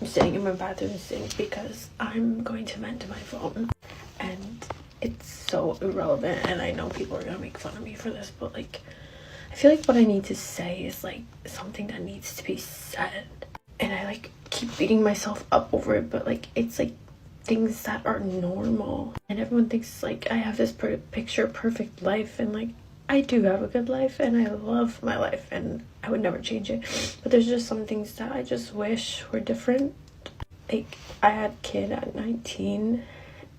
I'm sitting in my bathroom sink because I'm going to vent to my phone, and it's so irrelevant, and I know people are gonna make fun of me for this, but like, I feel like what I need to say is like something that needs to be said, and I like keep beating myself up over it, but like it's like things that are normal, and everyone thinks like I have this picture perfect life, and like I do have a good life and I love my life and I would never change it, but there's just some things that I just wish were different. Like, I had a kid at 19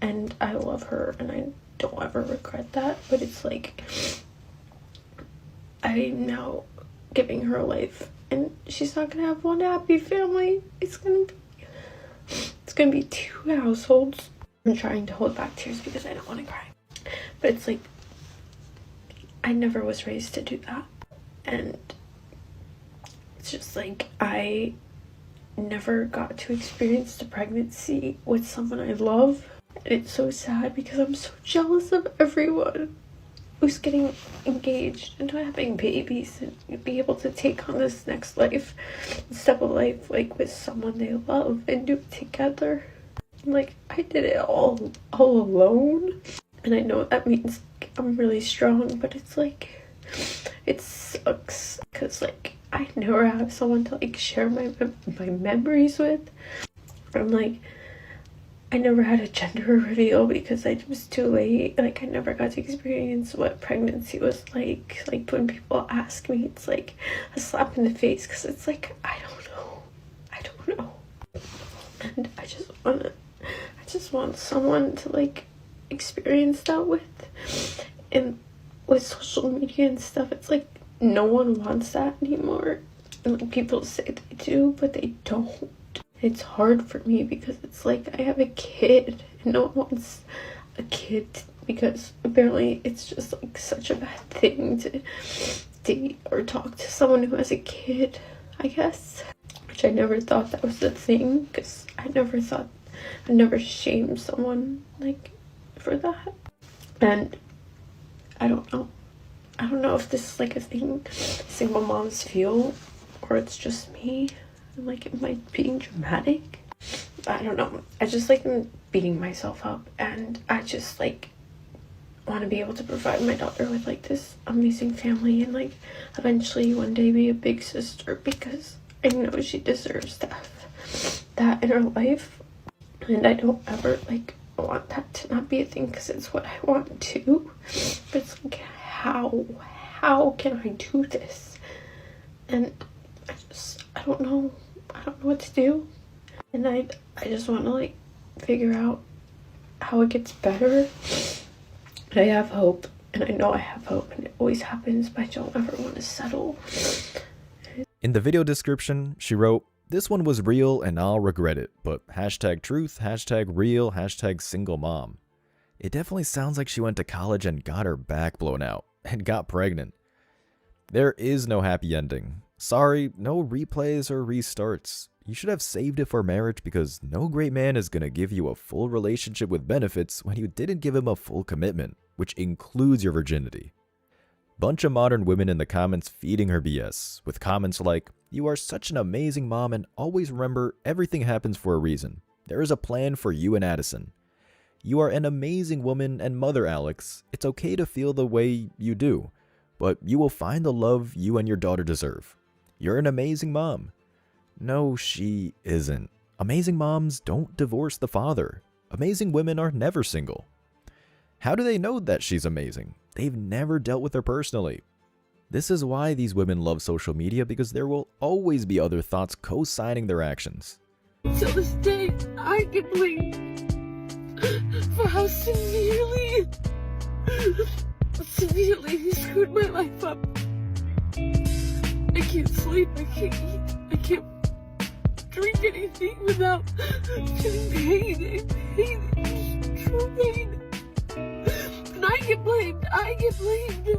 and I love her and I don't ever regret that, but it's like I'm now giving her a life and she's not gonna have one happy family. It's gonna be 2 households. I'm trying to hold back tears because I don't want to cry, but it's like I never was raised to do that, and it's just like I never got to experience the pregnancy with someone I love, and it's so sad because I'm so jealous of everyone who's getting engaged and having babies and be able to take on this next step of life like with someone they love and do it together. Like, I did it all alone, and I know that means I'm really strong, but it's like it sucks because like I never have someone to like share my memories with. I'm like, I never had a gender reveal because I was too late. Like, I never got to experience what pregnancy was like. Like, when people ask me, it's like a slap in the face because it's like I don't know, and I just want someone to like experience that with. And with social media and stuff, it's like no one wants that anymore, and like people say they do but they don't. It's hard for me because it's like I have a kid and no one wants a kid because apparently it's just like such a bad thing to date or talk to someone who has a kid, I guess, which I never thought that was the thing because I never shamed someone like for that. And I don't know if this is like a thing single moms feel or it's just me. Like, am I being dramatic? I don't know. I just like am beating myself up, and I just like want to be able to provide my daughter with like this amazing family and like eventually one day be a big sister because I know she deserves to have that in her life, and I don't ever like want that to not be a thing because it's what I want to, but it's like how can I do this? And I don't know what to do, and I just want to like figure out how it gets better. I have hope, and I know I have hope, and it always happens, but I don't ever want to settle. In the video description, she wrote, "This one was real and I'll regret it, but #truth, #real, #single mom." It definitely sounds like she went to college and got her back blown out and got pregnant. There is no happy ending. Sorry, no replays or restarts. You should have saved it for marriage because no great man is gonna give you a full relationship with benefits when you didn't give him a full commitment, which includes your virginity. Bunch of modern women in the comments feeding her BS, with comments like, "You are such an amazing mom and always remember everything happens for a reason. There is a plan for you and Addison. You are an amazing woman and mother, Alex. It's okay to feel the way you do, but you will find the love you and your daughter deserve. You're an amazing mom." No, she isn't. Amazing moms don't divorce the father. Amazing women are never single. How do they know that she's amazing? They've never dealt with her personally. This is why these women love social media, because there will always be other thoughts co-signing their actions. To this day, I get blamed for how severely he screwed my life up. I can't sleep, I can't eat, I can't drink anything without feeling pain, true pain. And I get blamed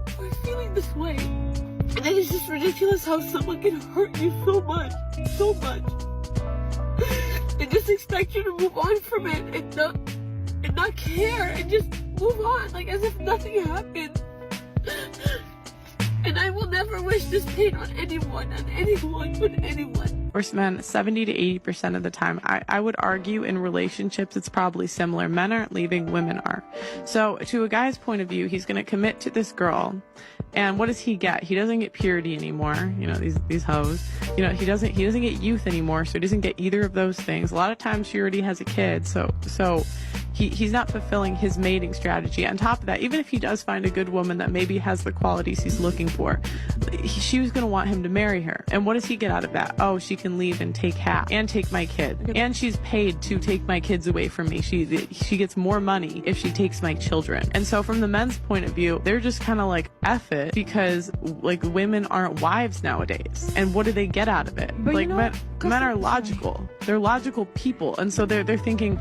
for feeling this way. And it is just ridiculous how someone can hurt you so much, and just expect you to move on from it and not care and just move on, like as if nothing happened. And I will never wish this pain on anyone, on anyone. Most men, 70 to 80% of the time, I would argue in relationships, it's probably similar. Men aren't leaving, women are. So to a guy's point of view, he's going to commit to this girl. And what does he get? He doesn't get purity anymore. You know, these hoes. You know, he doesn't get youth anymore. So he doesn't get either of those things. A lot of times she already has a kid. So he's not fulfilling his mating strategy. On top of that, even if he does find a good woman that maybe has the qualities he's looking for, she was going to want him to marry her. And what does he get out of that? Oh, she can leave and take half and take my kid. And she's paid to take my kids away from me. She gets more money if she takes my children. And so from the men's point of view, they're just kind of like, F it, because like women aren't wives nowadays. And what do they get out of it? But like men are logical. They're logical people. And so they're thinking,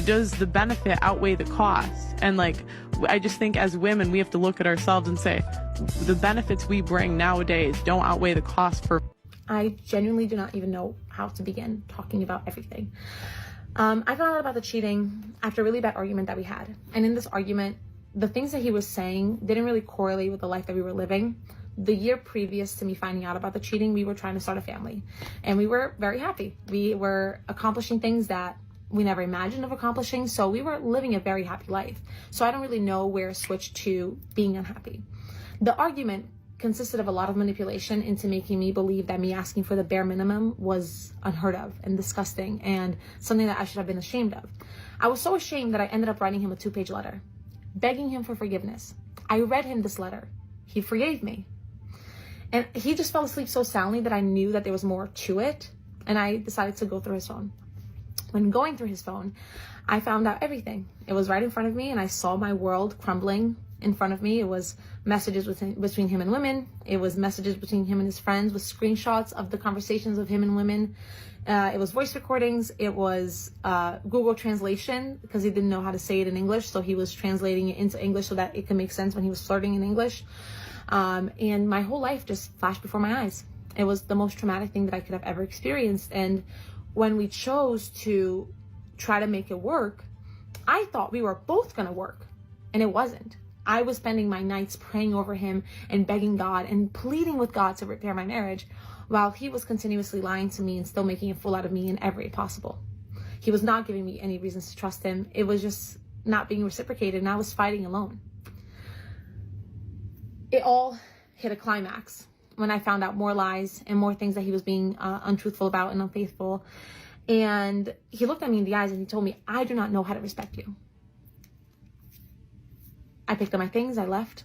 does the benefit outweigh the cost? And like, I just think as women, we have to look at ourselves and say, the benefits we bring nowadays don't outweigh the cost for. I genuinely do not even know how to begin talking about everything. I found out about the cheating after a really bad argument that we had. And in this argument, the things that he was saying didn't really correlate with the life that we were living. The year previous to me finding out about the cheating, we were trying to start a family. And we were very happy. We were accomplishing things that we never imagined of accomplishing. So we were living a very happy life. So I don't really know where it switched to being unhappy. The argument consisted of a lot of manipulation into making me believe that me asking for the bare minimum was unheard of and disgusting and something that I should have been ashamed of. I was so ashamed that I ended up writing him a 2-page letter, begging him for forgiveness. I read him this letter. He forgave me. And he just fell asleep so soundly that I knew that there was more to it. And I decided to go through his phone. When going through his phone, I found out everything. It was right in front of me and I saw my world crumbling in front of me. It was messages between him and women. It was messages between him and his friends with screenshots of the conversations of him and women. It was voice recordings. It was Google translation because he didn't know how to say it in English. So he was translating it into English so that it could make sense when he was flirting in English. And my whole life just flashed before my eyes. It was the most traumatic thing that I could have ever experienced. And when we chose to try to make it work, I thought we were both going to work. And it wasn't. I was spending my nights praying over him and begging God and pleading with God to repair my marriage, while he was continuously lying to me and still making a fool out of me in every way possible. He was not giving me any reasons to trust him. It was just not being reciprocated, and I was fighting alone. It all hit a climax when I found out more lies and more things that he was being untruthful about and unfaithful. And he looked at me in the eyes and he told me, I do not know how to respect you. I picked up my things, I left.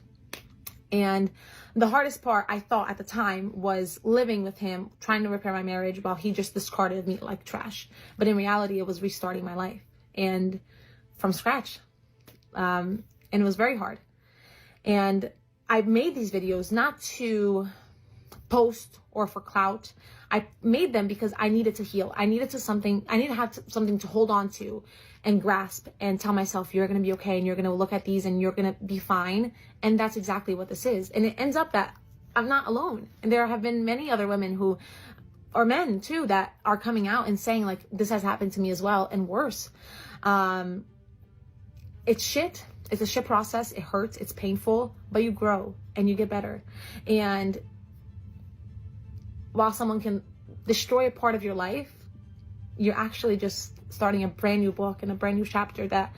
And the hardest part, I thought at the time, was living with him, trying to repair my marriage while he just discarded me like trash. But in reality, it was restarting my life and from scratch. And it was very hard. And I made these videos not to post or for clout. I made them because I needed to heal. I needed to have something to hold on to and grasp and tell myself, you're going to be okay and you're going to look at these and you're going to be fine. And that's exactly what this is. And it ends up that I'm not alone. And there have been many other women who, or men too, that are coming out and saying like, this has happened to me as well and worse. It's shit. It's a shit process. It hurts. It's painful, but you grow and you get better. And while someone can destroy a part of your life, you're actually just starting a brand new book and a brand new chapter that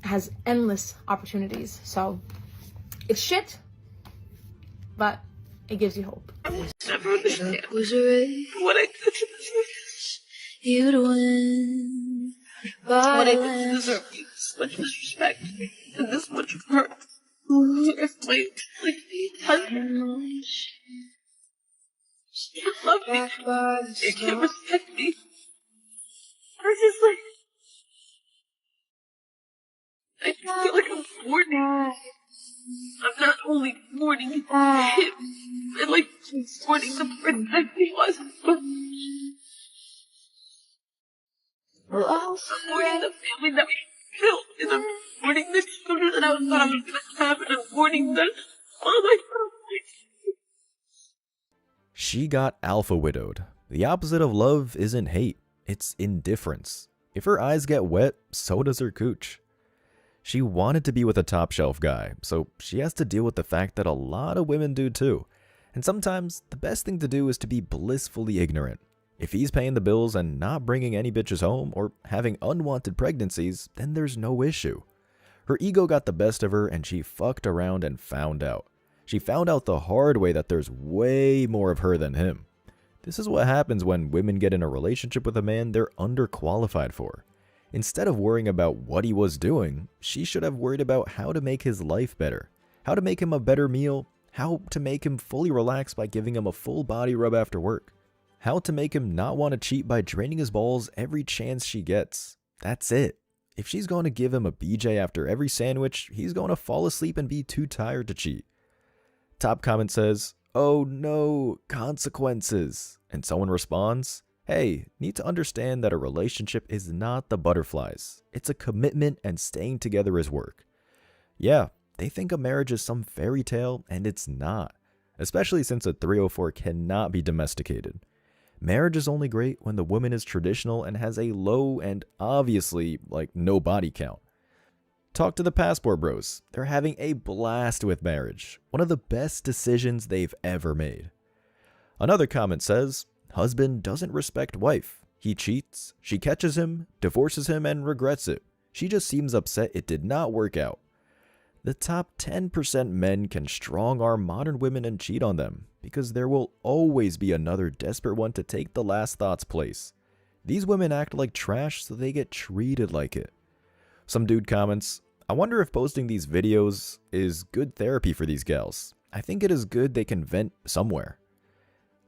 has endless opportunities. So it's shit, but it gives you hope. Never understand what I did to deserve this. You'd win. What I did to deserve this much disrespect and this much hurt. If my husband can't love me, he can't respect me. I just I feel like I'm mourning. I'm not only mourning him, and like mourning the person that he was, but I'm mourning the family that we built, and I'm mourning the children that I thought I was going to have, and I'm mourning the all my family. She got alpha widowed. The opposite of love isn't hate, it's indifference. If her eyes get wet, so does her cooch. She wanted to be with a top shelf guy, so she has to deal with the fact that a lot of women do too. And sometimes the best thing to do is to be blissfully ignorant. If he's paying the bills and not bringing any bitches home or having unwanted pregnancies, then there's no issue. Her ego got the best of her and she fucked around and found out. She found out the hard way that there's way more of her than him. This is what happens when women get in a relationship with a man they're underqualified for. Instead of worrying about what he was doing, she should have worried about how to make his life better, how to make him a better meal, how to make him fully relax by giving him a full body rub after work, how to make him not want to cheat by draining his balls every chance she gets. That's it. If she's going to give him a BJ after every sandwich, he's going to fall asleep and be too tired to cheat. Top comment says, "Oh no, consequences." And someone responds, "Hey, need to understand that a relationship is not the butterflies. It's a commitment and staying together is work." Yeah, they think a marriage is some fairy tale and it's not, especially since a 304 cannot be domesticated. Marriage is only great when the woman is traditional and has a low and obviously no body count. Talk to the passport bros. They're having a blast with marriage. One of the best decisions they've ever made. Another comment says, "Husband doesn't respect wife. He cheats, she catches him, divorces him, and regrets it. She just seems upset it did not work out." The top 10% men can strong-arm modern women and cheat on them, because there will always be another desperate one to take the last thought's place. These women act like trash so they get treated like it. Some dude comments, "I wonder if posting these videos is good therapy for these gals. I think it is good they can vent somewhere."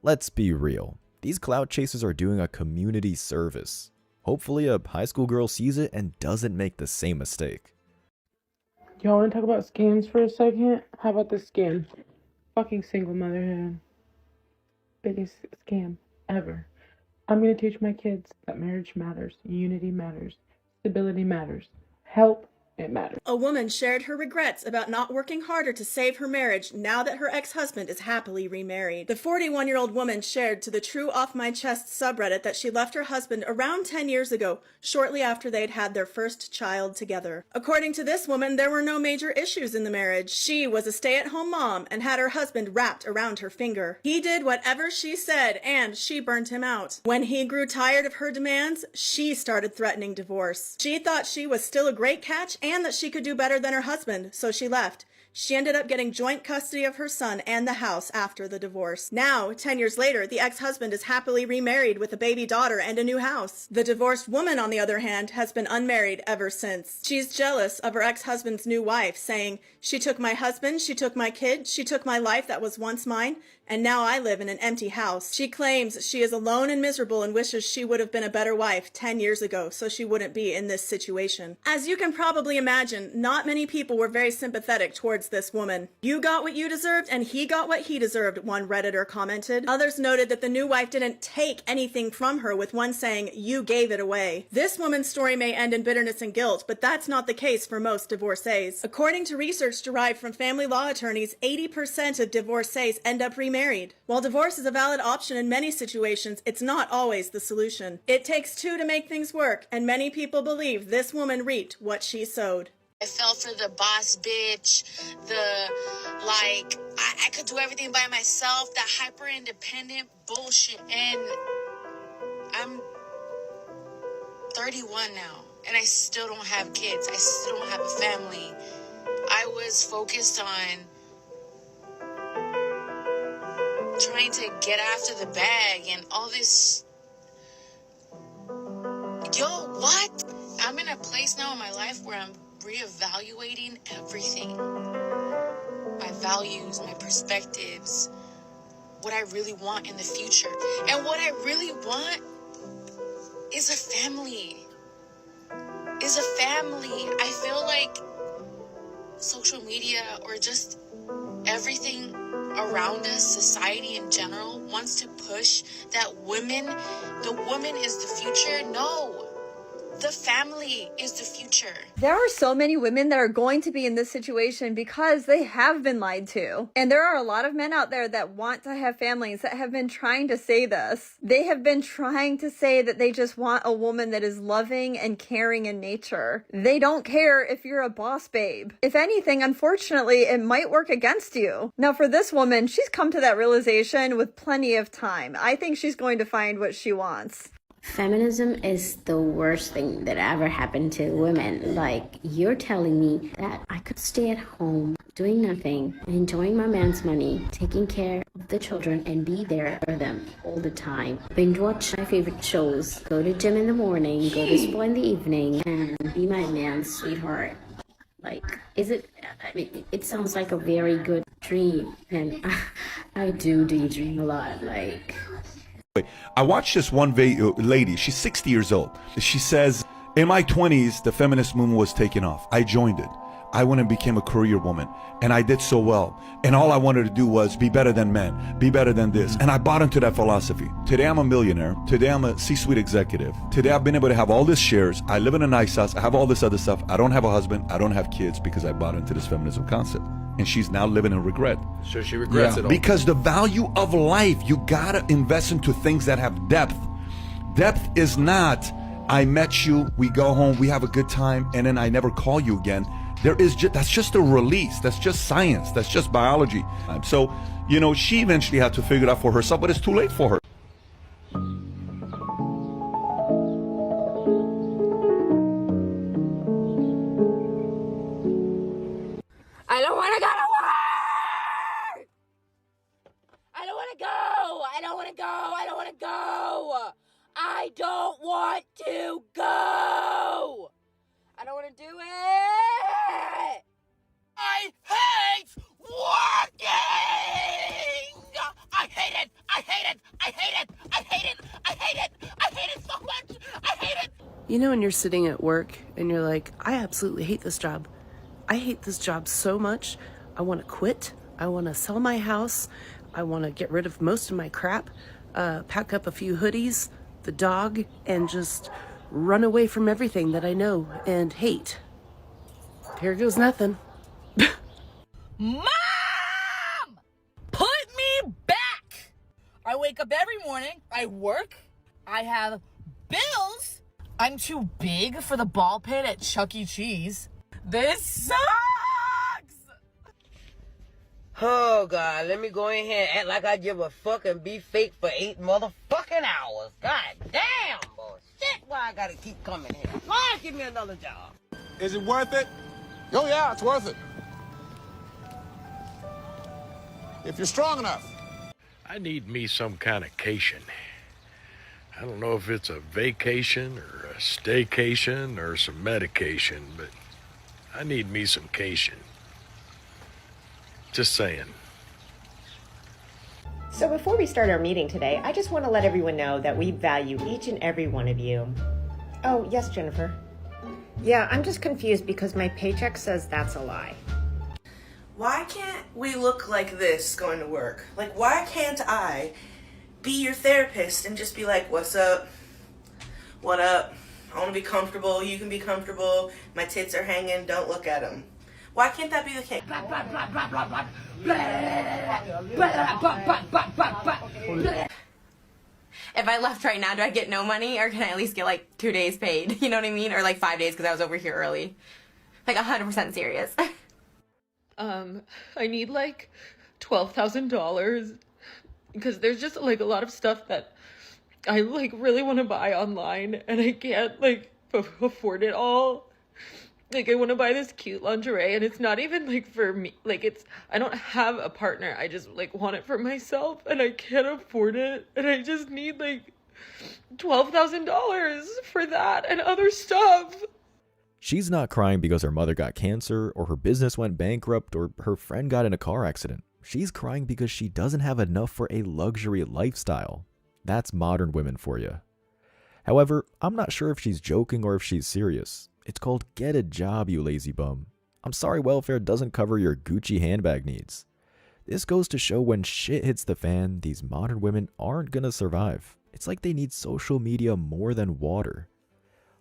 Let's be real. These clout chasers are doing a community service. Hopefully a high school girl sees it and doesn't make the same mistake. Y'all want to talk about scams for a second? How about this scam? Fucking single motherhood. Biggest scam ever. I'm going to teach my kids that marriage matters, unity matters, stability matters, help, it matters. A woman shared her regrets about not working harder to save her marriage now that her ex-husband is happily remarried. The 41-year-old woman shared to the True Off My Chest subreddit that she left her husband around 10 years ago, shortly after they'd had their first child together. According to this woman, there were no major issues in the marriage. She was a stay-at-home mom and had her husband wrapped around her finger. He did whatever she said, and she burned him out. When he grew tired of her demands, she started threatening divorce. She thought she was still a great catch and that she could do better than her husband, so she left. She ended up getting joint custody of her son and the house after the divorce. Now, 10 years later, the ex-husband is happily remarried with a baby daughter and a new house. The divorced woman, on the other hand, has been unmarried ever since. She's jealous of her ex-husband's new wife, saying, "She took my husband, she took my kid, she took my life that was once mine, and now I live in an empty house." She claims she is alone and miserable and wishes she would have been a better wife 10 years ago so she wouldn't be in this situation. As you can probably imagine, not many people were very sympathetic towards this woman. "You got what you deserved and he got what he deserved," one Redditor commented. Others noted that the new wife didn't take anything from her, with one saying, "You gave it away." This woman's story may end in bitterness and guilt, but that's not the case for most divorcees. According to research derived from family law attorneys, 80% of divorcees end up remarried. While divorce is a valid option in many situations, it's not always the solution. It takes two to make things work, and many people believe this woman reaped what she sowed. I fell for the boss bitch, I could do everything by myself, that hyper independent bullshit. And I'm 31 now, and I still don't have kids. I still don't have a family. I was focused on trying to get after the bag and all this. What? I'm in a place now in my life where I'm reevaluating everything. My values, my perspectives, what I really want in the future. And what I really want is a family. I feel like social media or just everything around us, society in general, wants to push that the woman is the future. No. The family is the future. There are so many women that are going to be in this situation because they have been lied to. And there are a lot of men out there that want to have families that have been trying to say this. They have been trying to say that they just want a woman that is loving and caring in nature. They don't care if you're a boss babe. If anything, unfortunately, it might work against you. Now, for this woman, she's come to that realization with plenty of time. I think she's going to find what she wants. Feminism is the worst thing that ever happened to women. Like, you're telling me that I could stay at home, doing nothing, enjoying my man's money, taking care of the children, and be there for them all the time. Binge watch my favorite shows, go to gym in the morning, go to school in the evening, and be my man's sweetheart. Like, I mean, it sounds like a very good dream, and I do daydream a lot, like... I watched this one lady, she's 60 years old. She says, in my 20s, the feminist movement was taking off. I joined it. I went and became a career woman, and I did so well. And all I wanted to do was be better than men, be better than this. And I bought into that philosophy. Today I'm a millionaire. Today I'm a C-suite executive. Today I've been able to have all these shares. I live in a nice house. I have all this other stuff. I don't have a husband. I don't have kids because I bought into this feminism concept. And she's now living in regret. So she regrets it all. Because the value of life, you gotta invest into things that have depth. Depth is not, I met you, we go home, we have a good time, and then I never call you again. That's just a release. That's just science. That's just biology. So, you know, she eventually had to figure it out for herself, but it's too late for her. I don't want to go to work! I don't want to go! I don't want to go! I don't want to go! I don't want to go! I don't want to do it! I hate working! I hate it! I hate it! I hate it! I hate it! I hate it! I hate it so much! I hate it! You know when you're sitting at work and you're like, I absolutely hate this job. I hate this job so much. I want to quit. I want to sell my house. I want to get rid of most of my crap, pack up a few hoodies, the dog, and just run away from everything that I know and hate. Here goes nothing. Mom! Put me back! I wake up every morning, I work, I have bills, I'm too big for the ball pit at Chuck E. Cheese. This sucks! Oh, God, let me go in here and act like I give a fuck and be fake for 8 motherfucking hours. God damn, boy. Shit, why I gotta keep coming here? Why give me another job? Is it worth it? Oh, yeah, it's worth it. If you're strong enough. I need me some kind of cation. I don't know if it's a vacation or a staycation or some medication, but I need me some cation. Just saying. So before we start our meeting today, I just want to let everyone know that we value each and every one of you. Oh, yes, Jennifer. Yeah, I'm just confused because my paycheck says that's a lie. Why can't we look like this going to work? Like, why can't I be your therapist and just be like, what's up? What up? I want to be comfortable. You can be comfortable. My tits are hanging. Don't look at them. Why can't that be the case? If I left right now, do I get no money, or can I at least get like 2 days paid? You know what I mean? Or like 5 days because I was over here early. Like 100% serious. I need like $12,000 because there's just like a lot of stuff that I like really want to buy online and I can't like afford it all. Like I want to buy this cute lingerie and it's not even like for me. Like I don't have a partner. I just like want it for myself and I can't afford it. And I just need like $12,000 for that and other stuff. She's not crying because her mother got cancer or her business went bankrupt or her friend got in a car accident. She's crying because she doesn't have enough for a luxury lifestyle. That's modern women for you. However, I'm not sure if she's joking or if she's serious. It's called get a job, you lazy bum. I'm sorry welfare doesn't cover your Gucci handbag needs. This goes to show when shit hits the fan, these modern women aren't gonna survive. It's like they need social media more than water.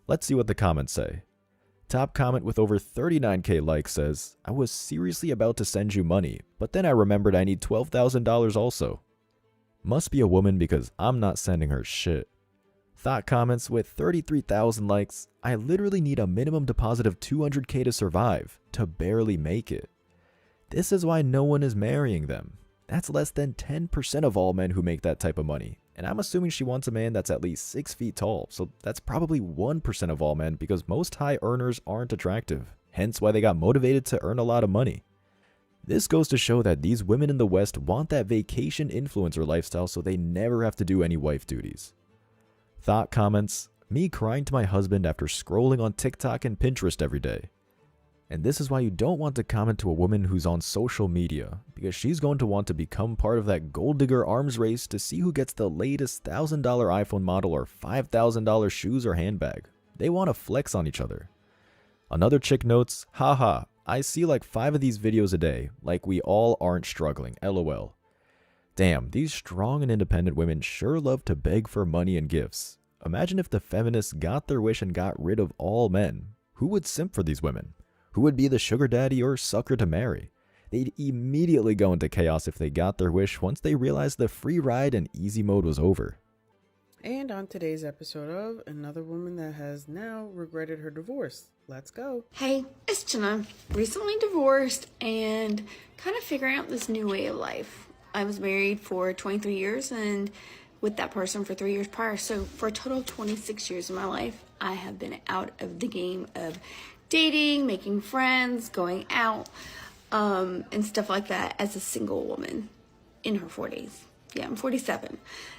Let's see what the comments say. Top comment with over 39k likes says, I was seriously about to send you money, but then I remembered I need $12,000 also. Must be a woman because I'm not sending her shit. Thought comments with 33,000 likes, I literally need a minimum deposit of 200k to survive, to barely make it. This is why no one is marrying them. That's less than 10% of all men who make that type of money. And I'm assuming she wants a man that's at least 6 feet tall, so that's probably 1% of all men because most high earners aren't attractive, hence why they got motivated to earn a lot of money. This goes to show that these women in the West want that vacation influencer lifestyle so they never have to do any wife duties. Thought comments, me crying to my husband after scrolling on TikTok and Pinterest every day. And this is why you don't want to comment to a woman who's on social media, because she's going to want to become part of that gold digger arms race to see who gets the latest $1,000 iPhone model or $5,000 shoes or handbag. They want to flex on each other. Another chick notes, haha, I see like 5 of these videos a day, like we all aren't struggling, lol. Damn, these strong and independent women sure love to beg for money and gifts. Imagine if the feminists got their wish and got rid of all men. Who would simp for these women? Who would be the sugar daddy or sucker to marry? They'd immediately go into chaos if they got their wish once they realized the free ride and easy mode was over. And on today's episode of Another Woman That Has Now Regretted Her Divorce. Let's go. Hey, it's Jenna. Recently divorced and kind of figuring out this new way of life. I was married for 23 years and with that person for 3 years prior. So for a total of 26 years of my life, I have been out of the game of dating, making friends, going out, and stuff like that as a single woman in her 40s. Yeah, I'm 47.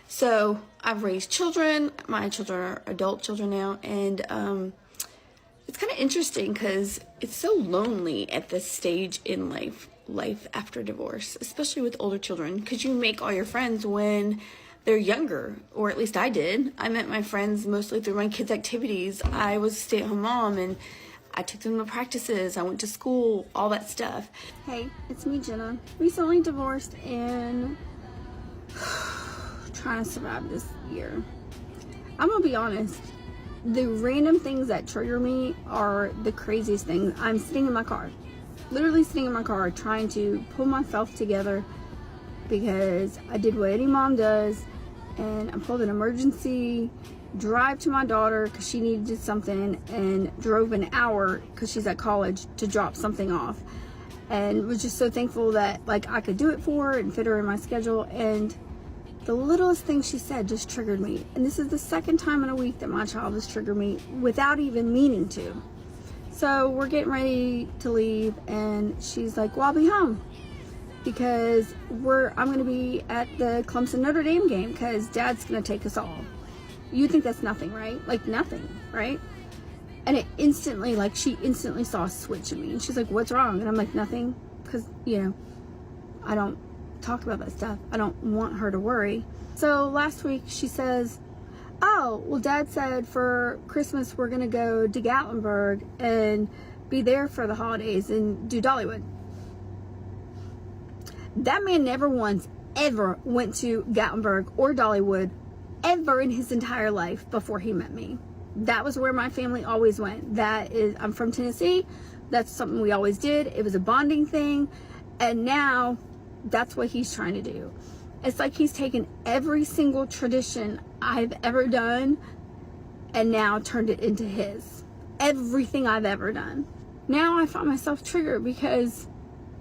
So I've raised children. My children are adult children now. And it's kind of interesting because it's so lonely at this stage in life after divorce, especially with older children, because you make all your friends when they're younger, or at least I did. I met my friends mostly through my kids' activities. I was a stay-at-home mom, and I took them to practices, I went to school, all that stuff. Hey, it's me, Jenna. Recently divorced and trying to survive this year. I'm gonna be honest, the random things that trigger me are the craziest things. I'm sitting in my car, literally sitting in my car, trying to pull myself together because I did what any mom does, and I pulled an emergency drive to my daughter because she needed something and drove an hour because she's at college to drop something off, and was just so thankful that like I could do it for her and fit her in my schedule. And the littlest thing she said just triggered me, and this is the second time in a week that my child has triggered me without even meaning to. So we're getting ready to leave and she's like, well, I'll be home because I'm going to be at the Clemson Notre Dame game because Dad's going to take us all. You think that's nothing, right? Like nothing, right? And it instantly, like she instantly saw a switch in me. And she's like, what's wrong? And I'm like, nothing. Because, you know, I don't talk about that stuff. I don't want her to worry. So last week she says, oh, well, Dad said for Christmas we're going to go to Gatlinburg and be there for the holidays and do Dollywood. That man never once ever went to Gatlinburg or Dollywood ever in his entire life before he met me. That was where my family always went. I'm from Tennessee. That's something we always did. It was a bonding thing. And now that's what he's trying to do. It's like he's taken every single tradition I've ever done and now turned it into his. Everything I've ever done. Now I find myself triggered because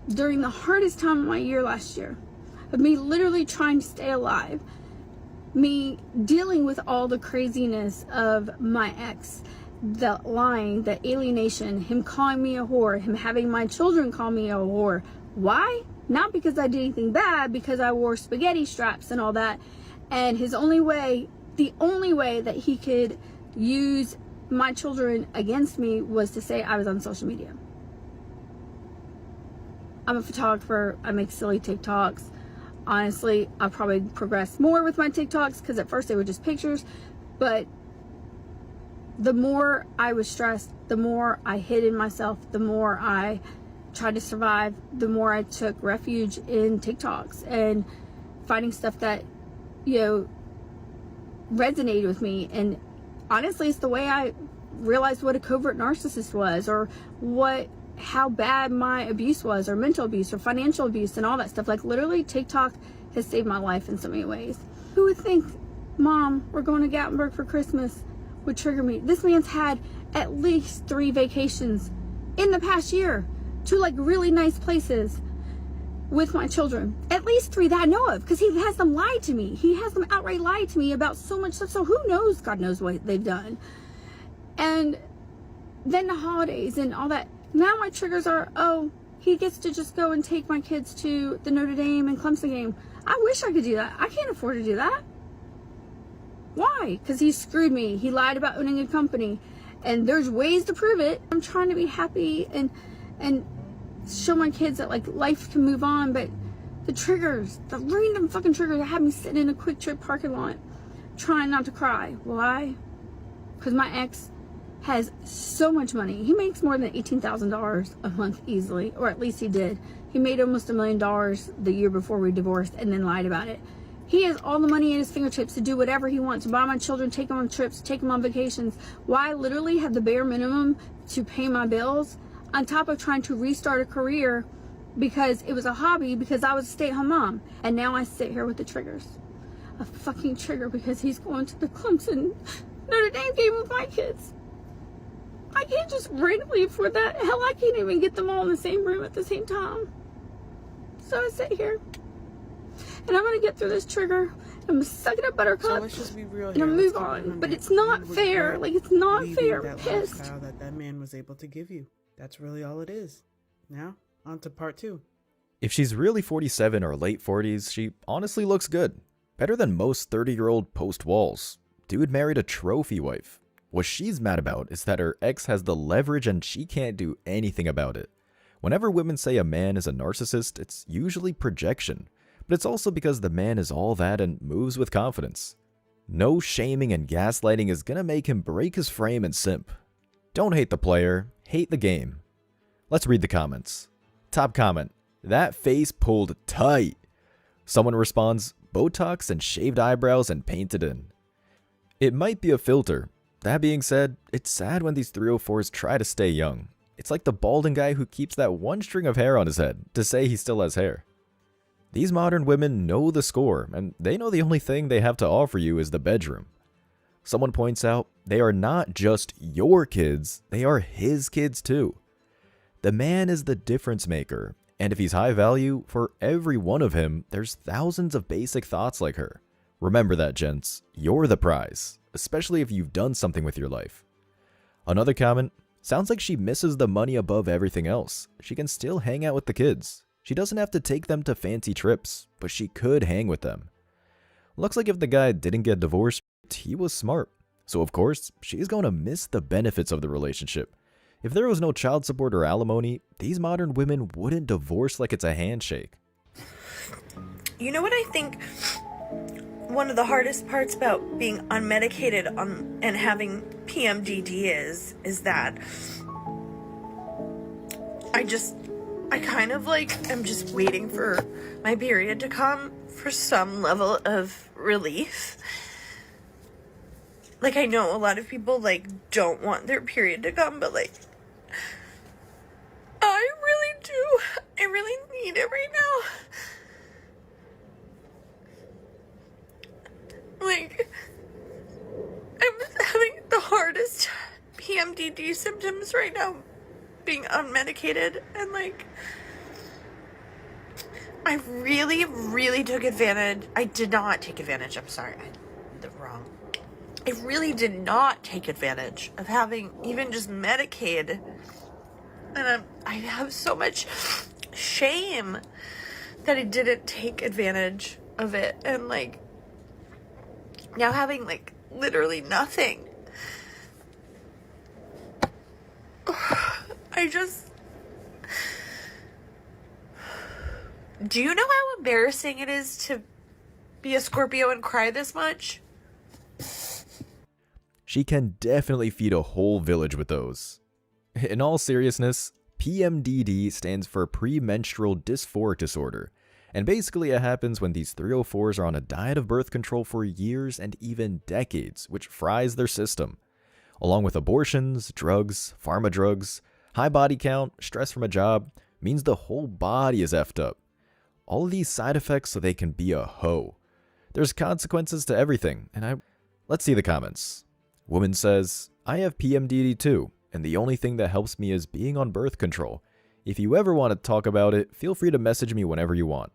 during the hardest time of my year last year, of me literally trying to stay alive, me dealing with all the craziness of my ex, the lying, the alienation, him calling me a whore, him having my children call me a whore. Why? Not because I did anything bad, because I wore spaghetti straps and all that. And the only way that he could use my children against me was to say I was on social media. I'm a photographer. I make silly TikToks. Honestly, I'll probably progress more with my TikToks because at first they were just pictures. But the more I was stressed, the more I hid in myself, the more I tried to survive, the more I took refuge in TikToks and finding stuff that, you know, resonated with me. And honestly, it's the way I realized what a covert narcissist was, or how bad my abuse was, or mental abuse, or financial abuse, and all that stuff. Like, literally, TikTok has saved my life in so many ways. Who would think, Mom, we're going to Gatlinburg for Christmas, would trigger me? This man's had at least 3 vacations in the past year to like really nice places with my children. At least 3 that I know of, because he has them lied to me. He has them outright lied to me about so much stuff. So who knows? God knows what they've done. And then the holidays and all that. Now my triggers are, oh, he gets to just go and take my kids to the Notre Dame and Clemson game. I wish I could do that. I can't afford to do that. Why? Because he screwed me. He lied about owning a company. And there's ways to prove it. I'm trying to be happy and show my kids that like life can move on, but the triggers, the random fucking triggers that have me sitting in a Quick Trip parking lot trying not to cry. Why? Because my ex has so much money. He makes more than $18,000 a month easily, or at least he did. He made almost $1 million the year before we divorced and then lied about it. He has all the money at his fingertips to do whatever he wants, to buy my children, take them on trips, take them on vacations. Why I literally have the bare minimum to pay my bills, on top of trying to restart a career because it was a hobby, because I was a stay-at-home mom. And now I sit here with the triggers. A fucking trigger because he's going to the Clemson Notre Dame game with my kids. I can't just randomly afford that. Hell, I can't even get them all in the same room at the same time. So I sit here. And I'm going to get through this trigger. I'm going to suck it up, buttercup. So let's just be real and here. I'm move on. But it's not fair. Like, it's not fair. I'm pissed. Lifestyle that man was able to give you. That's really all it is. Now, on to part 2. If she's really 47 or late 40s, she honestly looks good. Better than most 30-year-old post-Walls. Dude married a trophy wife. What she's mad about is that her ex has the leverage and she can't do anything about it. Whenever women say a man is a narcissist, it's usually projection. But it's also because the man is all that and moves with confidence. No shaming and gaslighting is gonna make him break his frame and simp. Don't hate the player, hate the game. Let's read the comments. Top comment, that face pulled tight. Someone responds, Botox and shaved eyebrows and painted in. It might be a filter. That being said, it's sad when these 304s try to stay young. It's like the balding guy who keeps that one string of hair on his head to say he still has hair. These modern women know the score, and they know the only thing they have to offer you is the bedroom. Someone points out, they are not just your kids, they are his kids too. The man is the difference maker, and if he's high value, for every one of him, there's thousands of basic thoughts like her. Remember that, gents. You're the prize, especially if you've done something with your life. Another comment, sounds like she misses the money above everything else. She can still hang out with the kids. She doesn't have to take them to fancy trips, but she could hang with them. Looks like if the guy didn't get divorced, he was smart. So of course, she's going to miss the benefits of the relationship. If there was no child support or alimony, these modern women wouldn't divorce like it's a handshake. You know what I think one of the hardest parts about being unmedicated and having PMDD is that I kind of like am just waiting for my period to come for some level of relief. Like, I know a lot of people like don't want their period to come, but like I really do. I really need it right now. Like, I'm having the hardest PMDD symptoms right now, being unmedicated, and like, I really took advantage. I did not take advantage. I'm sorry, wrong. I really did not take advantage of having even just Medicaid, and I have so much shame that I didn't take advantage of it, and like, now having like literally nothing. Do you know how embarrassing it is to be a Scorpio and cry this much? She can definitely feed a whole village with those. In all seriousness, PMDD stands for premenstrual dysphoric disorder, and basically it happens when these 304s are on a diet of birth control for years and even decades, which fries their system. along with abortions, drugs, pharma drugs, high body count, stress from a job, means the whole body is effed up. All of these side effects so they can be a hoe. There's consequences to everything, and let's see the comments. Woman says, I have PMDD too, and the only thing that helps me is being on birth control. If you ever want to talk about it, feel free to message me whenever you want.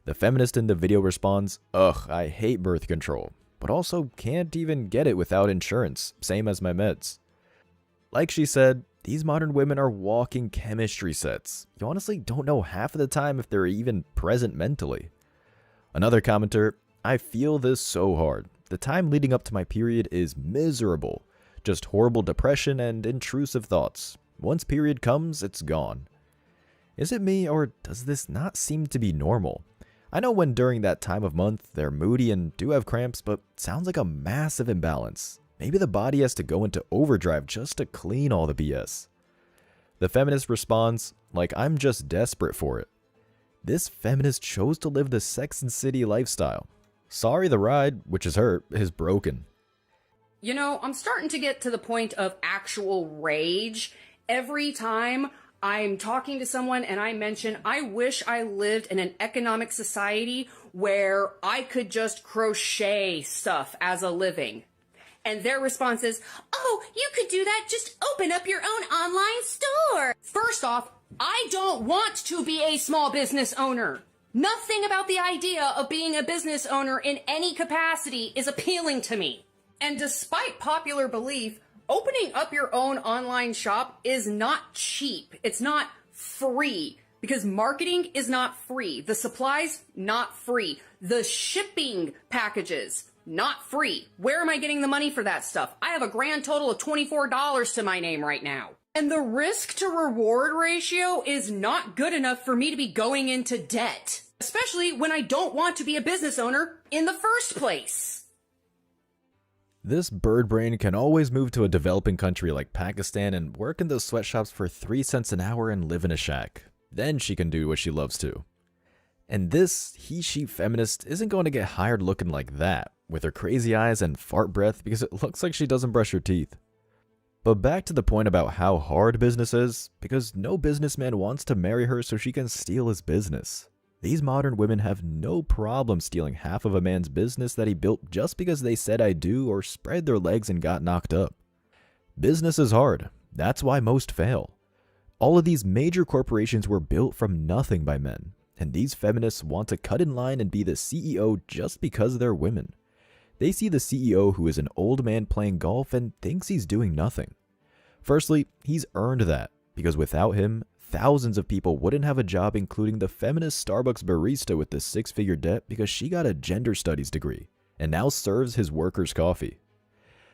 The feminist in the video responds, ugh, I hate birth control, but also can't even get it without insurance, same as my meds. Like she said, these modern women are walking chemistry sets. You honestly don't know half of the time if they're even present mentally. Another commenter, I feel this so hard. The time leading up to my period is miserable. Just horrible depression and intrusive thoughts. Once period comes, it's gone. Is it me, or does this not seem to be normal? I know when during that time of month they're moody and do have cramps, but sounds like a massive imbalance. Maybe the body has to go into overdrive just to clean all the BS. The feminist responds, like I'm just desperate for it. This feminist chose to live the Sex and City lifestyle. Sorry the ride, which is her, is broken. You know, I'm starting to get to the point of actual rage every time I'm talking to someone and I mention, I wish I lived in an economic society where I could just crochet stuff as a living. And their response is, oh, you could do that. Just open up your own online store. First off, I don't want to be a small business owner. Nothing about the idea of being a business owner in any capacity is appealing to me. And despite popular belief, opening up your own online shop is not cheap. It's not free because marketing is not free. The supplies, not free. The shipping packages, not free. Where am I getting the money for that stuff? I have a grand total of $24 to my name right now. And the risk to reward ratio is not good enough for me to be going into debt, especially when I don't want to be a business owner in the first place. This bird brain can always move to a developing country like Pakistan and work in those sweatshops for 3 cents an hour and live in a shack. Then she can do what she loves to. And this he-she feminist isn't going to get hired looking like that, with her crazy eyes and fart breath because it looks like she doesn't brush her teeth. But back to the point about how hard business is, because no businessman wants to marry her so she can steal his business. These modern women have no problem stealing half of a man's business that he built just because they said I do or spread their legs and got knocked up. Business is hard. That's why most fail. All of these major corporations were built from nothing by men, and these feminists want to cut in line and be the CEO just because they're women. They see the CEO who is an old man playing golf and thinks he's doing nothing. Firstly, he's earned that, because without him, thousands of people wouldn't have a job, including the feminist Starbucks barista with the 6-figure debt because she got a gender studies degree and now serves his workers coffee.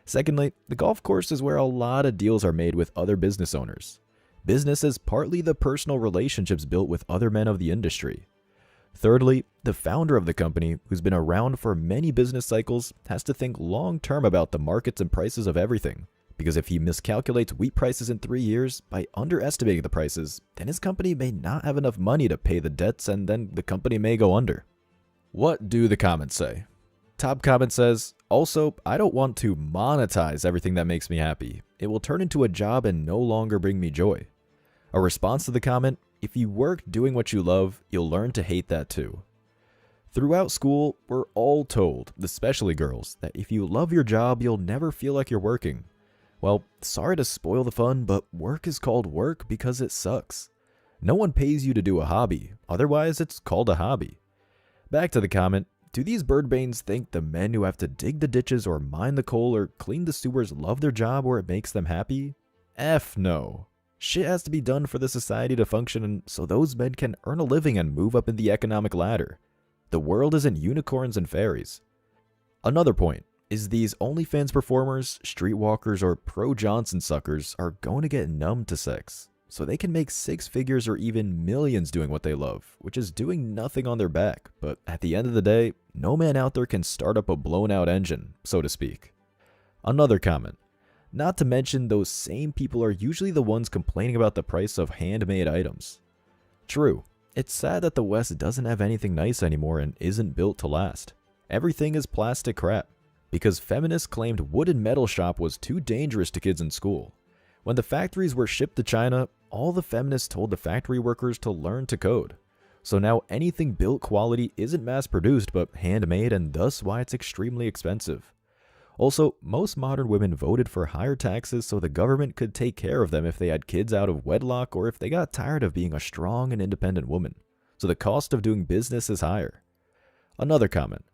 Secondly, the golf course is where a lot of deals are made with other business owners. Business is partly the personal relationships built with other men of the industry. Thirdly, the founder of the company, who's been around for many business cycles, has to think long-term about the markets and prices of everything. Because if he miscalculates wheat prices in 3 years by underestimating the prices, then his company may not have enough money to pay the debts and then the company may go under. What do the comments say? Top comment says, also, I don't want to monetize everything that makes me happy. It will turn into a job and no longer bring me joy. A response to the comment, if you work doing what you love, you'll learn to hate that too. Throughout school, we're all told, especially girls, that if you love your job, you'll never feel like you're working. Well, sorry to spoil the fun, but work is called work because it sucks. No one pays you to do a hobby, otherwise it's called a hobby. Back to the comment, do these birdbanes think the men who have to dig the ditches or mine the coal or clean the sewers love their job or it makes them happy? F no. Shit has to be done for the society to function and so those men can earn a living and move up in the economic ladder. The world isn't unicorns and fairies. Another point is these OnlyFans performers, streetwalkers, or pro-Johnson suckers are going to get numb to sex, so they can make 6 figures or even millions doing what they love, which is doing nothing on their back, but at the end of the day, no man out there can start up a blown-out engine, so to speak. Another comment. Not to mention those same people are usually the ones complaining about the price of handmade items. True, it's sad that the West doesn't have anything nice anymore and isn't built to last. Everything is plastic crap. because feminists claimed wood and metal shop was too dangerous to kids in school. When the factories were shipped to China, all the feminists told the factory workers to learn to code. So now anything built quality isn't mass-produced but handmade, and thus why it's extremely expensive. Also, most modern women voted for higher taxes so the government could take care of them if they had kids out of wedlock or if they got tired of being a strong and independent woman. So the cost of doing business is higher. Another comment.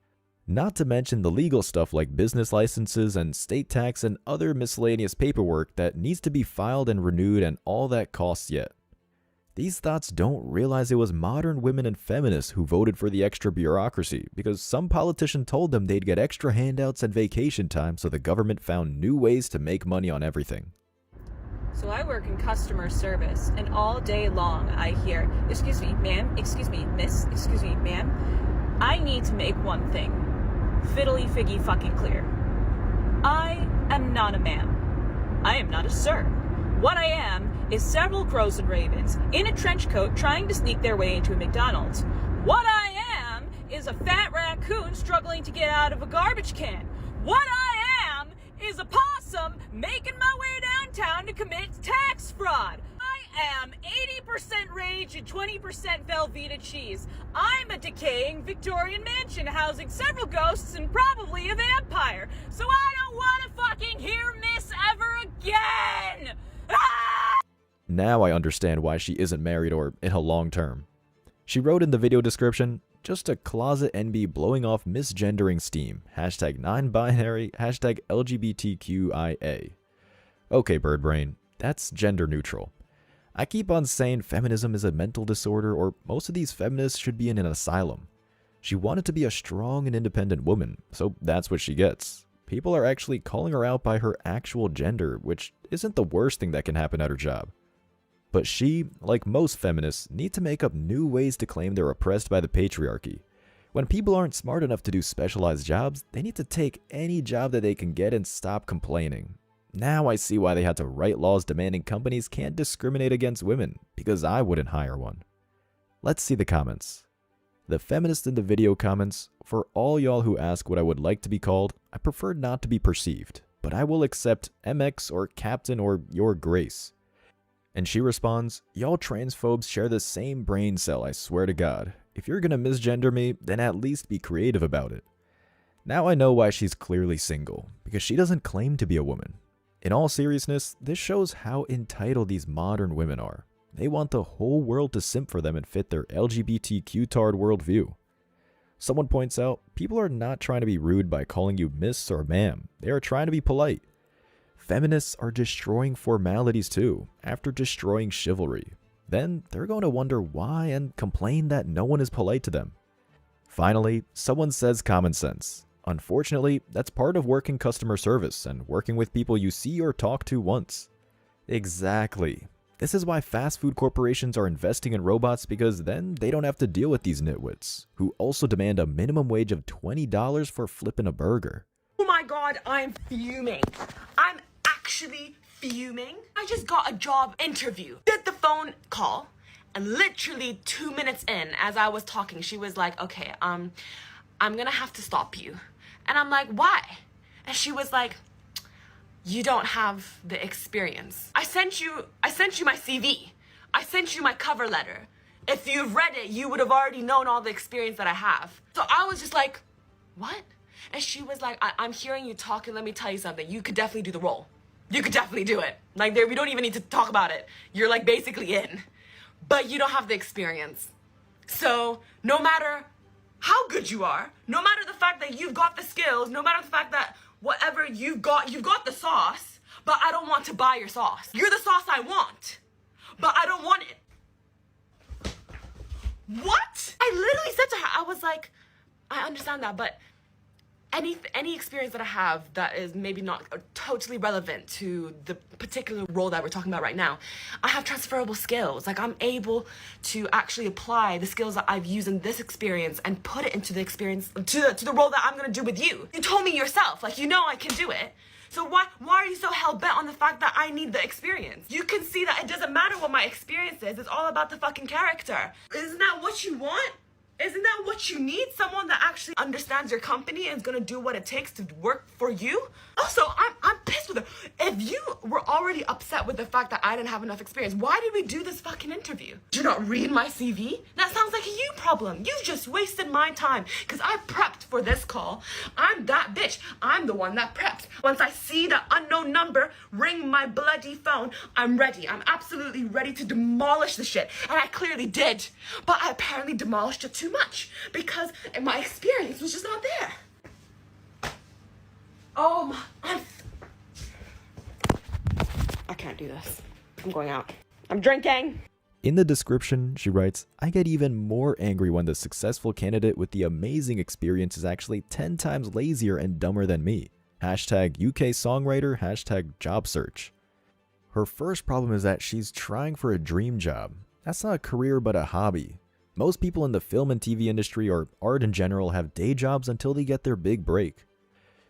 Not to mention the legal stuff like business licenses and state tax and other miscellaneous paperwork that needs to be filed and renewed, and all that costs yet. These thoughts don't realize it was modern women and feminists who voted for the extra bureaucracy because some politician told them they'd get extra handouts and vacation time, so the government found new ways to make money on everything. So I work in customer service, and all day long I hear, "Excuse me, ma'am, excuse me, miss, excuse me, ma'am." I need to make one thing fiddly figgy fucking clear. I am not a ma'am. I am not a sir. What I am is several crows and ravens in a trench coat trying to sneak their way into a McDonald's. What I am is a fat raccoon struggling to get out of a garbage can. What I am is a possum making my way downtown to commit tax fraud. I am 80% rage and 20% Velveeta cheese. I'm a decaying Victorian mansion housing several ghosts and probably a vampire. So I don't want to fucking hear Miss ever again! Ah! Now I understand why she isn't married or in a long term. She wrote in the video description, "Just a closet NB blowing off misgendering steam. Hashtag non-binary, hashtag LGBTQIA. Okay, Birdbrain, that's gender neutral. I keep on saying feminism is a mental disorder, or most of these feminists should be in an asylum. She wanted to be a strong and independent woman, so that's what she gets. People are actually calling her out by her actual gender, which isn't the worst thing that can happen at her job. But she, like most feminists, need to make up new ways to claim they're oppressed by the patriarchy. When people aren't smart enough to do specialized jobs, they need to take any job that they can get and stop complaining. Now I see why they had to write laws demanding companies can't discriminate against women, because I wouldn't hire one. Let's see the comments. The feminist in the video comments, "For all y'all who ask what I would like to be called, I prefer not to be perceived, but I will accept MX or Captain or Your Grace." And she responds, "Y'all transphobes share the same brain cell, I swear to God. If you're gonna misgender me, then at least be creative about it." Now I know why she's clearly single, because she doesn't claim to be a woman. In all seriousness, this shows how entitled these modern women are. They want the whole world to simp for them and fit their LGBTQ-tard worldview. Someone points out, people are not trying to be rude by calling you miss or ma'am. They are trying to be polite. Feminists are destroying formalities too, after destroying chivalry. Then they're going to wonder why and complain that no one is polite to them. Finally, someone says common sense. Unfortunately, that's part of working customer service and working with people you see or talk to once. Exactly. This is why fast food corporations are investing in robots, because then they don't have to deal with these nitwits, who also demand a minimum wage of $20 for flipping a burger. Oh my god, I'm fuming. I'm actually fuming. I just got a job interview. Did the phone call, and literally 2 minutes in, as I was talking, she was like, "Okay, I'm gonna have to stop you." And I'm like, "Why?" And she was like, "You don't have the experience. I sent you my CV. I sent you my cover letter. If you've read it, you would have already known all the experience that I have." So I was just like, "What?" And she was like, I'm hearing you talk, and let me tell you something. You could definitely do the role. You could definitely do it. Like, we don't even need to talk about it. You're like basically in. But you don't have the experience. So no matter how good you are, no matter the fact that you've got the skills, no matter the fact that whatever you've got the sauce, but I don't want to buy your sauce. You're the sauce I want, but I don't want it. What? I literally said to her, I was like, I understand that, but any experience that I have that is maybe not totally relevant to the particular role that we're talking about right now, I have transferable skills. Like, I'm able to actually apply the skills that I've used in this experience and put it into the experience, to the role that I'm gonna do with you. You told me yourself, like, you know I can do it. So why are you so hell-bent on the fact that I need the experience? You can see that it doesn't matter what my experience is. It's all about the fucking character. Isn't that what you want? Isn't that what you need? Someone that actually understands your company and is gonna do what it takes to work for you? Also, I'm pissed with her. If you were already upset with the fact that I didn't have enough experience, why did we do this fucking interview? Did you not read my CV? That sounds like a you problem. You just wasted my time because I prepped for this call. I'm that bitch. I'm the one that prepped. Once I see the unknown number ring my bloody phone, I'm ready. I'm absolutely ready to demolish the shit. And I clearly did. But I apparently demolished it too much because my experience was just not there. Oh my, I can't do this. I'm going out. I'm drinking. In the description, she writes, I get even more angry when the successful candidate with the amazing experience is actually 10 times lazier and dumber than me. Hashtag UK songwriter, hashtag job search. Her first problem is that she's trying for a dream job. That's not a career but a hobby. Most people in the film and TV industry or art in general have day jobs until they get their big break.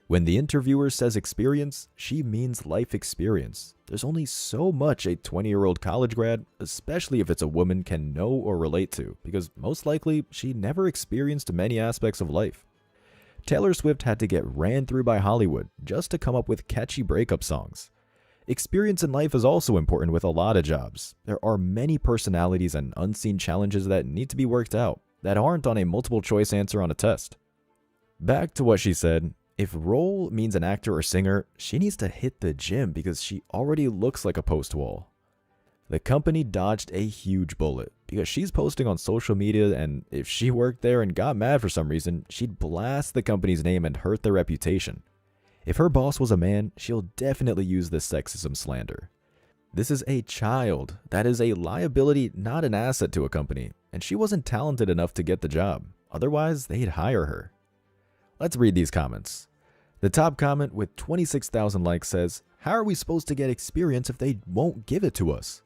When the interviewer says experience, she means life experience. There's only so much a 20-year-old college grad, especially if it's a woman, can know or relate to, because most likely she never experienced many aspects of life. Taylor Swift had to get ran through by Hollywood just to come up with catchy breakup songs. Experience in life is also important with a lot of jobs. There are many personalities and unseen challenges that need to be worked out that aren't on a multiple choice answer on a test. Back to what she said, if role means an actor or singer, she needs to hit the gym because she already looks like a post wall. The company dodged a huge bullet because she's posting on social media, and if she worked there and got mad for some reason, she'd blast the company's name and hurt their reputation. If her boss was a man, she'll definitely use this sexism slander. This is a child. That is a liability, not an asset to a company, and she wasn't talented enough to get the job. Otherwise, they'd hire her. Let's read these comments. The top comment with 26,000 likes says, how are we supposed to get experience if they won't give it to us?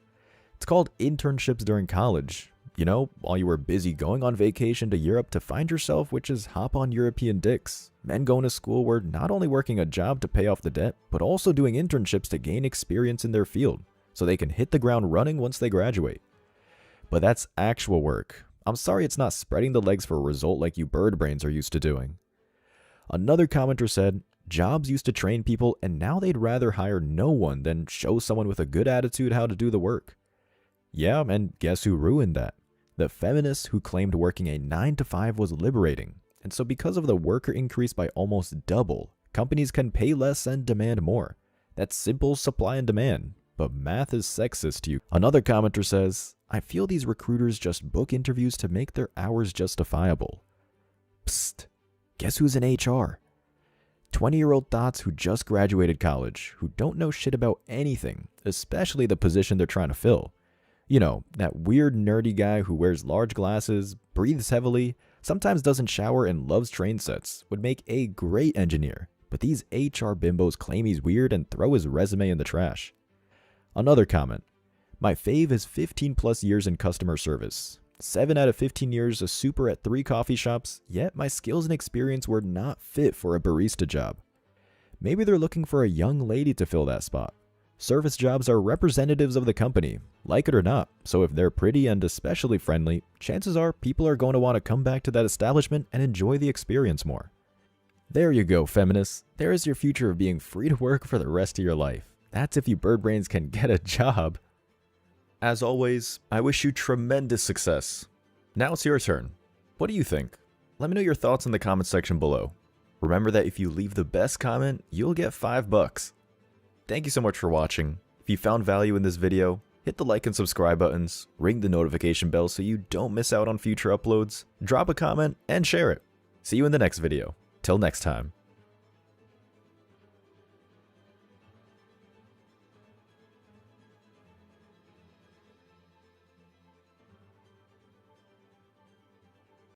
It's called internships during college. You know, while you were busy going on vacation to Europe to find yourself, which is hop on European dicks. Men going to school were not only working a job to pay off the debt, but also doing internships to gain experience in their field, so they can hit the ground running once they graduate. But that's actual work. I'm sorry it's not spreading the legs for a result like you bird brains are used to doing. Another commenter said, jobs used to train people and now they'd rather hire no one than show someone with a good attitude how to do the work. Yeah, and guess who ruined that? The feminists who claimed working a 9-to-5 was liberating. And so because of the worker increase by almost double, companies can pay less and demand more. That's simple supply and demand, but math is sexist to you. Another commenter says, I feel these recruiters just book interviews to make their hours justifiable. Psst. Guess who's in HR? 20-year-old thoughts who just graduated college, who don't know shit about anything, especially the position they're trying to fill. You know, that weird nerdy guy who wears large glasses, breathes heavily, sometimes doesn't shower and loves train sets, would make a great engineer, but these HR bimbos claim he's weird and throw his resume in the trash. Another comment. My fave is 15 plus years in customer service. 7 out of 15 years a super at 3 coffee shops, yet my skills and experience were not fit for a barista job. Maybe they're looking for a young lady to fill that spot. Service jobs are representatives of the company, like it or not, so if they're pretty and especially friendly, chances are people are going to want to come back to that establishment and enjoy the experience more. There you go, feminists. There is your future of being free to work for the rest of your life. That's if you bird brains can get a job. As always, I wish you tremendous success. Now it's your turn. What do you think? Let me know your thoughts in the comment section below. Remember that if you leave the best comment, you'll get $5. Thank you so much for watching. If you found value in this video, hit the like and subscribe buttons, ring the notification bell so you don't miss out on future uploads, drop a comment, and share it. See you in the next video. Till next time.